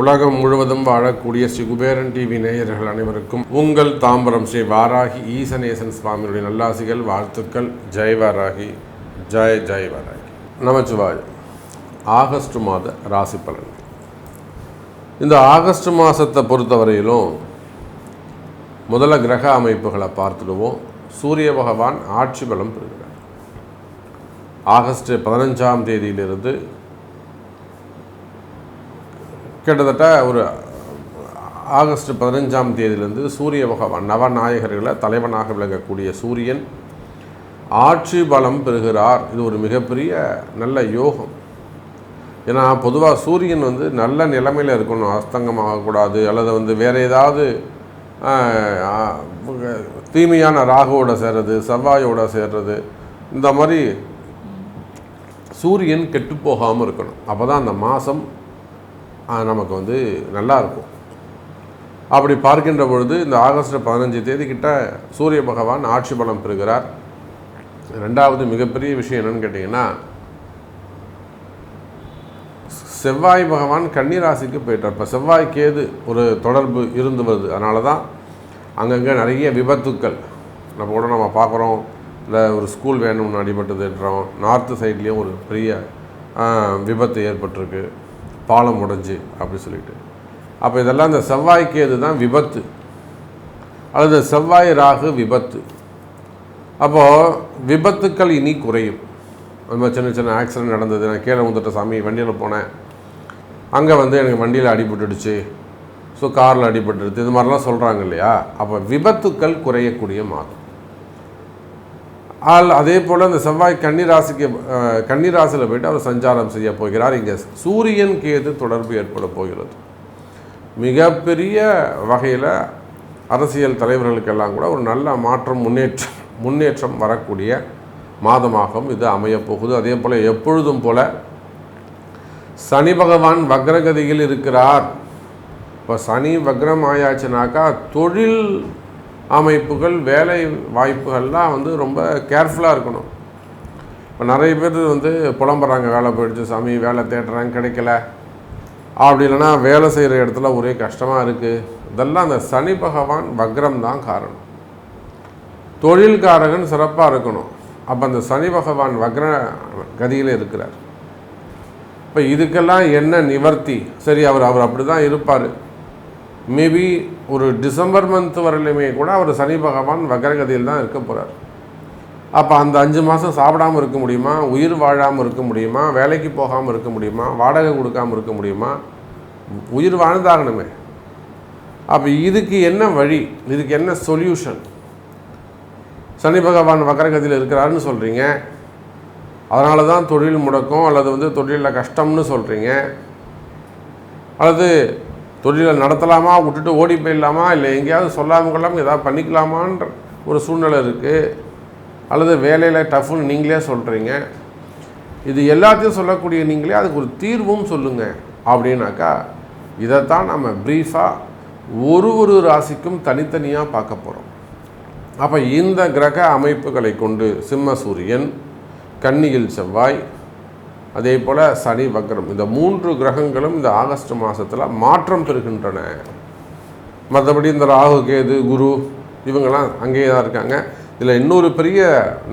உலகம் முழுவதும் வாழக்கூடிய ஸ்ரீ குபேரன் டிவி நேயர்கள் அனைவருக்கும் உங்கள் தாம்பரம் ஸ்ரீ வாராகி ஈசனேசன் சுவாமியுடைய நல்லாசிகள், வாழ்த்துக்கள். ஜெய் வாராகி, ஜெய் ஜெய் வாராகி. நமச்சிவாய். ஆகஸ்ட் மாத ராசி பலன். இந்த ஆகஸ்ட் மாதத்தை பொறுத்தவரையிலும் முதல்ல கிரக அமைப்புகளை பார்த்துடுவோம். சூரிய பகவான் ஆட்சி பலம் பெறுகிறார். ஆகஸ்ட் 15ஆம் தேதியிலிருந்து கிட்டத்தட்ட ஒரு ஆகஸ்ட் 15ஆம் தேதியிலிருந்து சூரிய பகவான் நவநாயகர்களை தலைவனாக விளங்கக்கூடிய சூரியன் ஆட்சி பலம் பெறுகிறார். இது ஒரு மிகப்பெரிய நல்ல யோகம். ஏன்னா பொதுவாக சூரியன் நல்ல நிலைமையில் இருக்கணும், அஸ்தங்கமாகக்கூடாது, அல்லது வேறு ஏதாவது தீமையான ராகுவோட சேர்றது, செவ்வாயோட சேர்றது, இந்த மாதிரி சூரியன் கெட்டு போகாமல் இருக்கணும். அப்போ தான் அந்த மாதம் நமக்கு நல்லாயிருக்கும். அப்படி பார்க்கின்ற பொழுது இந்த ஆகஸ்ட் 15 தேதி கிட்ட சூரிய பகவான் ஆட்சி பலம் பெறுகிறார். ரெண்டாவது மிகப்பெரிய விஷயம் என்னன்னு கேட்டிங்கன்னா, செவ்வாய் பகவான் கன்னி ராசிக்கு போயிட்டார். இப்போ செவ்வாய் கேது ஒரு தொடர்பு இருந்து வருது. அதனால தான் அங்கங்கே நிறைய விபத்துக்கள் நம்ம பார்க்குறோம். இல்லை ஒரு ஸ்கூல் வேணும்னு அடிபட்டதுன்றோம். நார்த்து சைட்லேயும் ஒரு பெரிய விபத்து ஏற்பட்டிருக்கு, பாலம் உடைஞ்சு அப்படி சொல்லிட்டு. அப்போ இதெல்லாம் இந்த செவ்வாய் கேது தான் விபத்து, அல்லது செவ்வாய் ராகு விபத்து. அப்போது விபத்துக்கள் இனி குறையும். அது மாதிரி சின்ன சின்ன ஆக்சிடென்ட் நடந்தது, நான் கீழே வந்துட்ட சாமி, வண்டியில் போனேன், அங்கே எனக்கு வண்டியில் அடிபட்டுடுச்சு, ஸோ காரில் அடிபட்டுடுது, இது மாதிரிலாம் சொல்கிறாங்க இல்லையா. அப்போ விபத்துக்கள் குறையக்கூடிய மாதம். அதே போல் இந்த செவ்வாய் கன்னிராசியில் போய்ட்டு அவர் சஞ்சாரம் செய்ய போகிறார். இங்கே சூரியன் கேது தொடர்பு ஏற்பட போகிறது. மிகப்பெரிய வகையில் அரசியல் தலைவர்களுக்கெல்லாம் கூட ஒரு நல்ல மாற்றம், முன்னேற்றம் வரக்கூடிய மாதமாகவும் இது அமையப்போகுது. அதே போல் எப்பொழுதும் போல் சனி பகவான் வக்ரகதியில் இருக்கிறார். இப்போ சனி வக்ரம் ஆயாச்சுனாக்கா தொழில் அமைப்புகள், வேலை வாய்ப்புகள்லாம் ரொம்ப கேர்ஃபுல்லாக இருக்கணும். இப்போ நிறைய பேர் புலம்புறாங்க, வேலை போயிடுச்சு சாமி, வேலை தேடுறாங்க கிடைக்கல, அப்படி இல்லைன்னா வேலை செய்கிற இடத்துல ஒரே கஷ்டமாக இருக்குது. இதெல்லாம் அந்த சனி பகவான் வக்ரம் தான் காரணம். தொழில்காரகன் சிறப்பாக இருக்கணும். அப்போ அந்த சனி பகவான் வக்ர கதியில் இருக்கிறார். இப்போ இதுக்கெல்லாம் என்ன நிவர்த்தி? சரி, அவர் அப்படி தான் இருப்பார். மேபி ஒரு டிசம்பர் மந்த் வரலையுமே கூட அவர் சனி பகவான் வக்ரகதியில் தான் இருக்க போகிறார். அப்போ அந்த 5 மாதம் சாப்பிடாமல் இருக்க முடியுமா? உயிர் வாழாமல் இருக்க முடியுமா? வேலைக்கு போகாமல் இருக்க முடியுமா? வாடகை கொடுக்காமல் இருக்க முடியுமா? உயிர் வாழ்ந்தாகணுமே. அப்போ இதுக்கு என்ன வழி? இதுக்கு என்ன சொல்யூஷன்? சனி பகவான் வக்ரகதியில் இருக்கிறாருன்னு சொல்கிறீங்க, அதனால தான் தொழில் முடக்கம், அல்லது தொழிலில் கஷ்டம்னு சொல்கிறீங்க, அல்லது தொழிலை நடத்தலாமா, விட்டுட்டு ஓடி போயிடலாமா, இல்லை எங்கேயாவது சொல்லாமல் கொள்ளாமல் ஏதாவது பண்ணிக்கலாமான்ற ஒரு சூழ்நிலை இருக்குது, அல்லது வேலையில் டஃப்னு நீங்களே சொல்கிறீங்க. இது எல்லாத்தையும் சொல்லக்கூடிய நீங்களே அதுக்கு ஒரு தீர்வும் சொல்லுங்கள் அப்படின்னாக்கா, இதைத்தான் நம்ம ப்ரீஃபாக ஒரு ராசிக்கும் தனித்தனியாக பார்க்க போகிறோம். அப்போ இந்த கிரக அமைப்புகளை கொண்டு சிம்ம சூரியன், கன்னியில் செவ்வாய், அதே போல் சனி வக்ரம், இந்த 3 கிரகங்களும் இந்த ஆகஸ்ட் மாதத்தில் மாற்றம் பெறுகின்றன. மற்றபடி இந்த ராகு கேது குரு இவங்கெல்லாம் அங்கேயே தான் இருக்காங்க. இதில் இன்னொரு பெரிய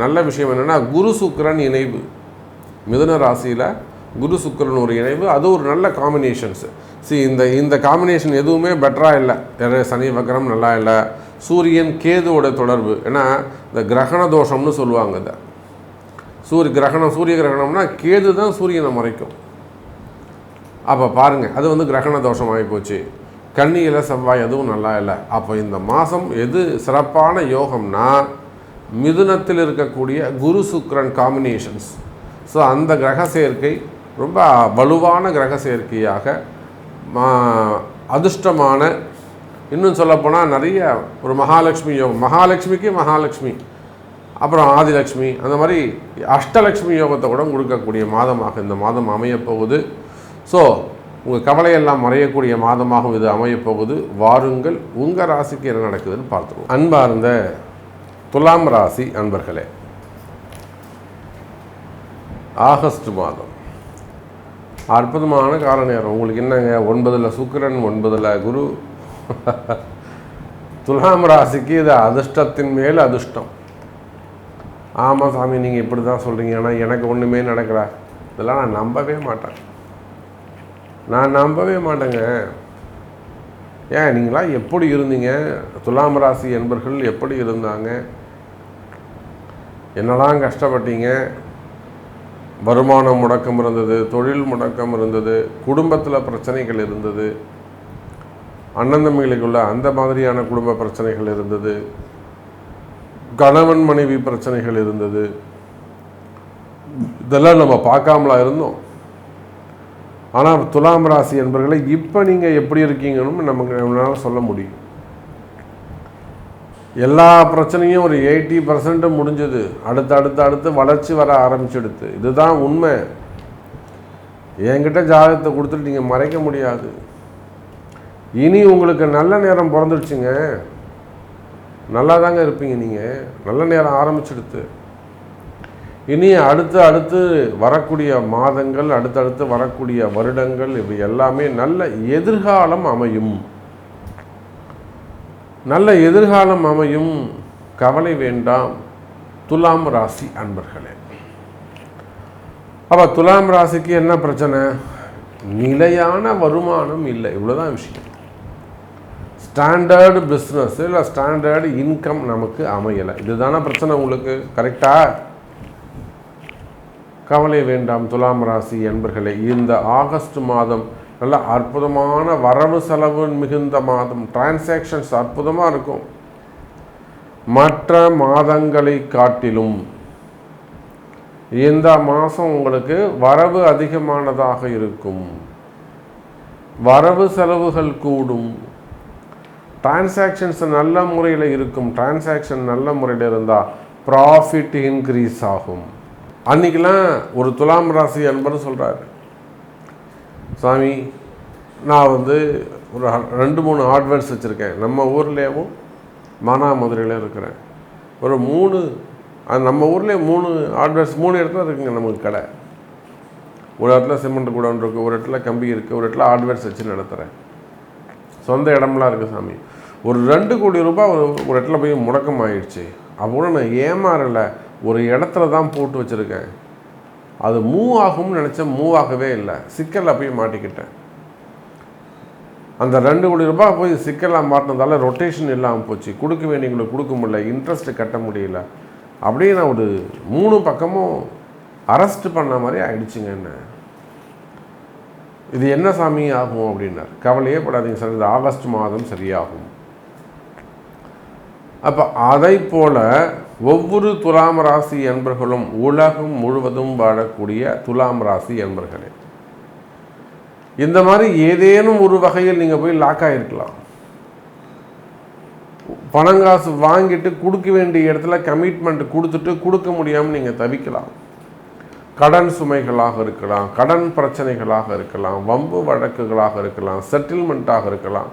நல்ல விஷயம் என்னென்னா, குரு சுக்கிரன் இணைவு. மிதுன ராசியில் குரு சுக்கிரன் ஒரு இணைவு, அது ஒரு நல்ல காம்பினேஷன்ஸு. இந்த காம்பினேஷன் எதுவுமே பெட்டராக இல்லை. சனி வக்ரம் நல்லா இல்லை. சூரியன் கேதுவோட தொடர்பு, ஏன்னா இந்த கிரகண தோஷம்னு சொல்லுவாங்க. இந்த சூரிய கிரகணம்னா கேது தான் சூரியனை மறைக்கும். அப்போ பாருங்கள், அது கிரகண தோஷம் ஆகி போச்சு. கன்னியில் செவ்வாய் அதுவும் நல்லா இல்லை. அப்போ இந்த மாதம் எது சிறப்பான யோகம்னா, மிதுனத்தில் இருக்கக்கூடிய குரு சுக்கிரன் காம்பினேஷன்ஸ். ஸோ அந்த கிரக சேர்க்கை ரொம்ப வலுவான கிரக சேர்க்கையாக, அதிர்ஷ்டமான, இன்னும் சொல்லப்போனால் நிறைய ஒரு மகாலட்சுமி யோகம், மகாலட்சுமி அப்புறம் ஆதிலட்சுமி, அந்த மாதிரி அஷ்டலட்சுமி யோகத்தை கூட கொடுக்கக்கூடிய மாதமாக இந்த மாதம் அமையப்போகுது. ஸோ உங்கள் கவலையெல்லாம் மறையக்கூடிய மாதமாகவும் இது அமையப்போகுது. வாருங்கள், உங்கள் ராசிக்கு என்ன நடக்குதுன்னு பார்த்துருவோம். அன்பார்ந்த துலாம் ராசி அன்பர்களே, ஆகஸ்ட் மாதம் அற்புதமான கால நேரம். உங்களுக்கு என்னங்க 9ல் சுக்கிரன் 9ல் குரு. துலாம் ராசிக்கு இது அதிர்ஷ்டத்தின் மேல் அதிர்ஷ்டம். ஆமாம் சாமி நீங்கள் இப்படி தான் சொல்கிறீங்க, ஆனால் எனக்கு ஒன்றுமே நடக்கல. இதெல்லாம் நான் நம்பவே மாட்டேங்க. ஏன் நீங்களாம் எப்படி இருந்தீங்க? துலாம் ராசி என்பர்கள் எப்படி இருந்தாங்க? என்னெல்லாம் கஷ்டப்பட்டீங்க? வருமானம் முடக்கம் இருந்தது, தொழில் முடக்கம் இருந்தது, குடும்பத்தில் பிரச்சனைகள் இருந்தது, அண்ணன் தம்பிகளுக்குள்ள அந்த மாதிரியான குடும்ப பிரச்சனைகள் இருந்தது, கணவன் மனைவி பிரச்சனைகள் இருந்தது. இதெல்லாம் நம்ம பார்க்காமலா இருந்தோம். ஆனால் துலாம் ராசி என்பவர்களை இப்போ நீங்கள் எப்படி இருக்கீங்கன்னு நம்மளால சொல்ல முடியும். எல்லா பிரச்சனையும் ஒரு 80% முடிஞ்சது. அடுத்து வளர்ச்சி வர ஆரம்பிச்சிடுது. இதுதான் உண்மை. என்கிட்ட ஜாதகத்தை கொடுத்துட்டு நீங்கள் மறைக்க முடியாது. இனி உங்களுக்கு நல்ல நேரம் பிறந்துடுச்சுங்க. நல்லா தாங்க இருப்பீங்க. நீங்கள் நல்ல நேரம் ஆரம்பிச்சிடுது. இனி அடுத்து வரக்கூடிய மாதங்கள், அடுத்தடுத்து வரக்கூடிய வருடங்கள், இவை எல்லாமே நல்ல எதிர்காலம் அமையும். நல்ல எதிர்காலம் அமையும். கவலை வேண்டாம் துலாம் ராசி அன்பர்களே. அப்போ துலாம் ராசிக்கு என்ன பிரச்சனை? நிலையான வருமானம் இல்லை. இவ்வளோதான் விஷயம். ஸ்டாண்டர்டு பிஸ்னஸ் இல்லை ஸ்டாண்டர்டு இன்கம் நமக்கு அமையலை. இதுதானே பிரச்சனை உங்களுக்கு. கரெக்டாக? கவலை வேண்டாம் துலாம் ராசி என்பர்களே. இந்த ஆகஸ்ட் மாதம் நல்ல அற்புதமான வரவு செலவு மிகுந்த மாதம். டிரான்சாக்ஷன்ஸ் அற்புதமாக இருக்கும். மற்ற மாதங்களை காட்டிலும் இந்த மாதம் உங்களுக்கு வரவு அதிகமானதாக இருக்கும். வரவு செலவுகள் கூடும். டிரான்சாக்ஷன்ஸ் நல்ல முறையில் இருக்கும். டிரான்சாக்ஷன் நல்ல முறையில் இருந்தால் ப்ராஃபிட் இன்க்ரீஸ் ஆகும். அன்றைக்கெலாம் ஒரு துலாம் ராசி என்பது சொல்கிறாரு, சாமி நான் ஒரு 2-3 ஆட்வேர்ட்ஸ் வச்சுருக்கேன். நம்ம ஊர்லேயும் மானாமதுரையில் இருக்கிறேன். ஒரு 3 நம்ம ஊர்லேயே 3 ஆட்வேர்ட்ஸ் 3 இடத்துல இருக்குங்க நமக்கு கடை. ஒரு இடத்துல சிமெண்ட் கூடம் இருக்குது, ஒரு இடத்துல கம்பி இருக்குது, ஒரு இடத்துல ஆட்வேர்ட்ஸ் வச்சு நடத்துகிறேன். சொந்த இடம்லாம் இருக்குது சாமி. ஒரு 2 கோடி ரூபாய் ஒரு இடத்துல போய் முடக்கம் ஆயிடுச்சு. அப்போ நான் ஏமாறலை, ஒரு இடத்துல தான் போட்டு வச்சுருக்கேன். அது மூவ் ஆகும்னு நினச்சேன், மூவ் ஆகவே இல்லை. சிக்கலில் போய் மாட்டிக்கிட்டேன். அந்த 2 கோடி ரூபாய் போய் சிக்கலாக மாட்டினதால ரொட்டேஷன் இல்லாமல் போச்சு. கொடுக்க வேண்டியவங்களுக்கு கொடுக்க முடியல, இன்ட்ரெஸ்ட்டு கட்ட முடியல. அப்படியே நான் ஒரு 3 பக்கமும் அரெஸ்ட் பண்ண மாதிரி ஆயிடுச்சுங்க. என்ன இது என்ன சாமி ஆகும் அப்படின்னார். கவலையே படாதீங்க சார், இது ஆகஸ்ட் மாதம் சரியாகும். அப்போ அதை போல் ஒவ்வொரு துலாம் ராசி என்பர்களும் உலகம் முழுவதும் வாழக்கூடிய துலாம் ராசி என்பர்களே, இந்த மாதிரி ஏதேனும் ஒரு வகையில் நீங்கள் போய் லாக் ஆகிருக்கலாம். பணங்காசு வாங்கிட்டு கொடுக்க வேண்டிய இடத்துல கமிட்மெண்ட் கொடுத்துட்டு கொடுக்க முடியாமல் நீங்கள் தவிக்கலாம். கடன் சுமைகளாக இருக்கலாம், கடன் பிரச்சனைகளாக இருக்கலாம், வம்பு வழக்குகளாக இருக்கலாம், செட்டில்மெண்ட்டாக இருக்கலாம்,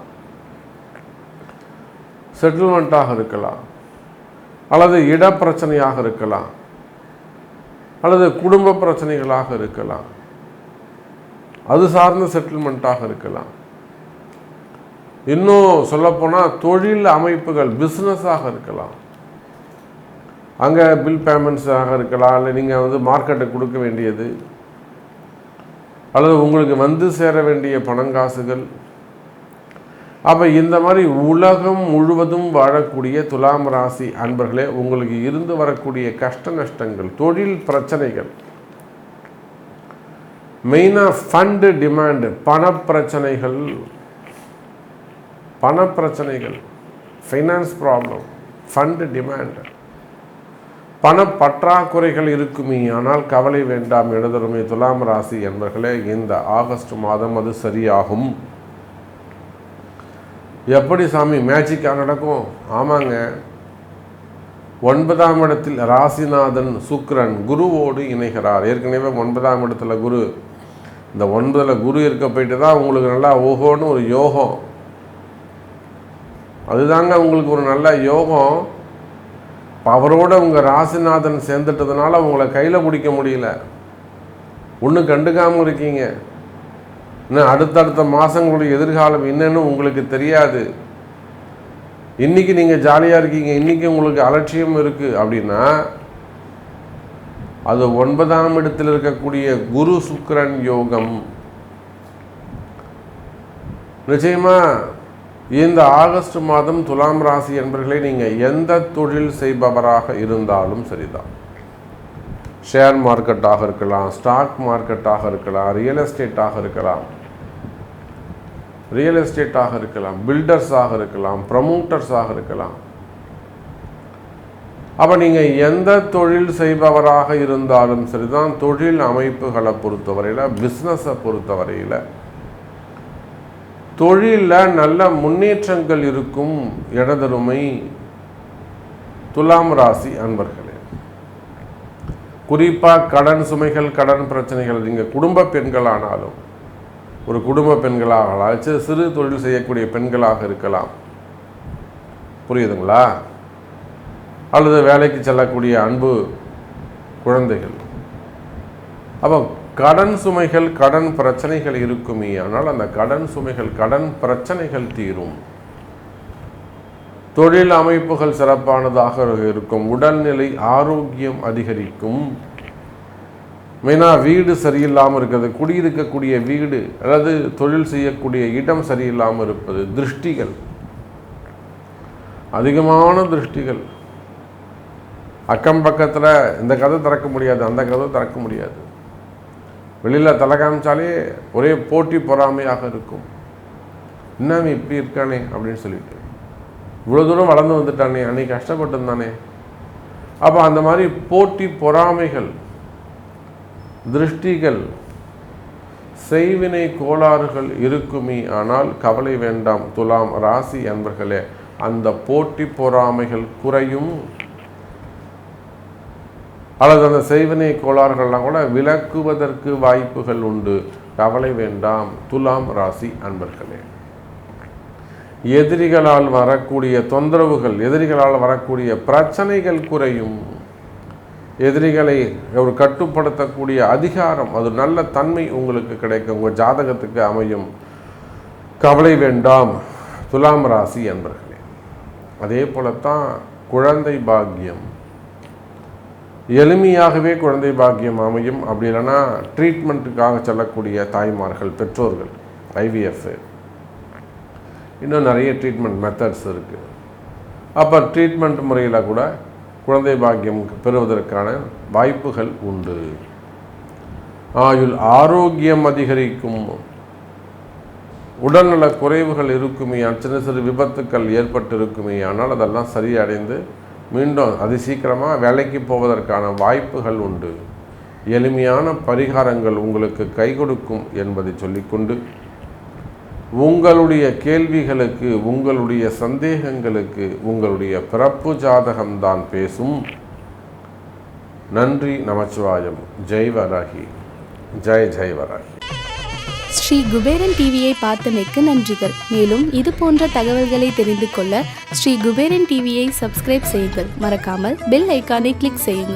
அல்லது இடப்பிரச்சனையாக இருக்கலாம், அல்லது குடும்ப பிரச்சனைகளாக இருக்கலாம், அது சார்ந்த செட்டில்மெண்ட்டாக இருக்கலாம். இன்னும் சொல்லப்போனால் தொழில் அமைப்புகள் பிஸ்னஸாக இருக்கலாம். அங்கே பில் பேமெண்ட்ஸாக இருக்கலாம், இல்லை நீங்கள் மார்க்கெட்டுக்கு கொடுக்க வேண்டியது, அல்லது உங்களுக்கு சேர வேண்டிய பணங்காசுகள். அப்போ இந்த மாதிரி உலகம் முழுவதும் வாழக்கூடிய துலாம் ராசி அன்பர்களே, உங்களுக்கு இருந்து வரக்கூடிய கஷ்ட நஷ்டங்கள், தொழில் பிரச்சனைகள், மெயினாக ஃபண்டு டிமாண்டு, பணப்பிரச்சனைகள், ஃபைனான்ஸ் ப்ராப்ளம், ஃபண்டு டிமாண்டு, பணப்பற்றாக்குறைகள் இருக்குமே. ஆனால் கவலை வேண்டாம் எழுதருமே துலாம் ராசி என்பர்களே, இந்த ஆகஸ்ட் மாதம் அது சரியாகும். எப்படி சாமி மேஜிக்காக நடக்கும்? ஆமாங்க. 9ஆம் இடத்தில் ராசிநாதன் சுக்கிரன் குருவோடு இணைகிறார். ஏற்கனவே 9ஆம் இடத்துல குரு. இந்த 9ல் குரு இருக்க போயிட்டு தான் உங்களுக்கு நல்லா ஓஹோன்னு ஒரு யோகம். அதுதாங்க உங்களுக்கு ஒரு நல்ல யோகம். அவரோட உங்கள் ராசிநாதன் சேர்ந்துட்டதுனால உங்களை கையில் பிடிக்க முடியல. ஒன்றும் கண்டுக்காமல் இருக்கீங்க. இன்னும் அடுத்தடுத்த மாதங்களுடைய எதிர்காலம் என்னன்னு உங்களுக்கு தெரியாது. இன்றைக்கி நீங்கள் ஜாலியாக இருக்கீங்க, இன்றைக்கி உங்களுக்கு அலட்சியம் இருக்குது அப்படின்னா அது 9ஆம் இடத்தில் இருக்கக்கூடிய குரு சுக்கிரன் யோகம். நிச்சயமாக இந்த ஆகஸ்ட் மாதம் துலாம் ராசி என்பவர்களை நீங்கள் எந்த தொழில் செய்பவராக இருந்தாலும் சரிதான், ஷேர் மார்க்கெட்டாக இருக்கலாம், ஸ்டாக் மார்க்கெட்டாக இருக்கலாம், ரியல் எஸ்டேட்டாக இருக்கலாம், பில்டர்ஸாக இருக்கலாம், ப்ரமோட்டர்ஸாக இருக்கலாம். அப்போ நீங்கள் எந்த தொழில் செய்பவராக இருந்தாலும் சரிதான், தொழில் அமைப்புகளை பொறுத்தவரையில், பிஸ்னஸை பொறுத்தவரையில் தொழிலில் நல்ல முன்னேற்றங்கள் இருக்கும். இடதருமை துலாம் ராசி அன்பர்களே, குறிப்பாக கடன் சுமைகள், கடன் பிரச்சனைகள், நீங்கள் குடும்ப பெண்களானாலும், ஒரு குடும்ப பெண்களாக சிறு தொழில் செய்யக்கூடிய பெண்களாக இருக்கலாம், புரியுதுங்களா? அல்லது வேலைக்கு செல்லக்கூடிய அன்பு குழந்தைகள். அப்போ கடன் சுமைகள், கடன் பிரச்சனைகள் இருக்குமே, ஆனால் அந்த கடன் சுமைகள், கடன் பிரச்சனைகள் தீரும். தொழில் அமைப்புகள் சிறப்பானதாக இருக்கும். உடல்நிலை ஆரோக்கியம் அதிகரிக்கும். மெயினாக வீடு சரியில்லாமல் இருக்கிறது, குடியிருக்கக்கூடிய வீடு அல்லது தொழில் செய்யக்கூடிய இடம் சரியில்லாமல் இருப்பது, திருஷ்டிகள், அதிகமான திருஷ்டிகள். அக்கம் பக்கத்தில் இந்த கதை திறக்க முடியாது, அந்த கதை திறக்க முடியாது. வெளியில் தலை காமிச்சாலே ஒரே போட்டி பொறாமையாக இருக்கும். இன்னும் இப்படி இருக்கானே அப்படின்னு சொல்லிட்டு, இவ்வளோ தூரம் வளர்ந்து வந்துட்டானே, அன்னைக்கு கஷ்டப்பட்டு இருந்தானே. அப்போ அந்த மாதிரி போட்டி பொறாமைகள், திருஷ்டிகள், செய்வினை கோளாறுகள் இருக்குமே. ஆனால் கவலை வேண்டாம் துலாம் ராசி அன்பர்களே, அந்த போட்டி பொறாமைகள் குறையும். அல்லது அந்த செய்வினை கோளாறுகள்லாம் கூட விலக்குவதற்கு வாய்ப்புகள் உண்டு. கவலை வேண்டாம் துலாம் ராசி அன்பர்களே. எதிரிகளால் வரக்கூடிய தொந்தரவுகள், எதிரிகளால் வரக்கூடிய பிரச்சனைகள் குறையும். எதிரிகளை ஒரு கட்டுப்படுத்தக்கூடிய அதிகாரம், அது நல்ல தன்மை உங்களுக்கு கிடைக்கும், உங்கள் ஜாதகத்துக்கு அமையும். கவலை வேண்டாம் துலாம் ராசி அன்பர்களே. அதே போலத்தான் குழந்தை பாக்கியம், எளிமையாகவே குழந்தை பாக்கியம் அமையும். அப்படி இல்லைன்னா ட்ரீட்மெண்ட்டுக்காக செல்லக்கூடிய தாய்மார்கள், பெற்றோர்கள், ஐவிஎஃப், இன்னும் நிறைய ட்ரீட்மெண்ட் மெத்தட்ஸ் இருக்குது. அப்போ ட்ரீட்மெண்ட் முறையில் கூட குழந்தை பாக்கியம் பெறுவதற்கான வாய்ப்புகள் உண்டு. ஆயுள் ஆரோக்கியம் அதிகரிக்கும். உடல்நல குறைவுகள் இருக்குமே, சின்ன சிறு விபத்துக்கள் ஏற்பட்டு இருக்குமே, ஆனால் அதெல்லாம் சரியடைந்து மீண்டும் அதி சீக்கிரமாக வேலைக்கு போவதற்கான வாய்ப்புகள் உண்டு. எளிமையான பரிகாரங்கள் உங்களுக்கு கை கொடுக்கும் என்பதை சொல்லிக்கொண்டு, உங்களுடைய கேள்விகளுக்கு, உங்களுடைய சந்தேகங்களுக்கு உங்களுடைய பிறப்பு ஜாதகம்தான் பேசும். நன்றி, நமச்சிவாயம். ஜெய் வராகி, ஜெய் ஜெய் வராகி. ஸ்ரீ குபேரன் டிவியை பார்த்தமைக்கு நன்றிகள். மேலும் இது போன்ற தகவல்களை தெரிந்து கொள்ள ஸ்ரீ குபேரன் டிவியை சப்ஸ்கிரைப் செய்யுங்கள். மறக்காமல் பெல் ஐக்கானை கிளிக் செய்யுங்கள்.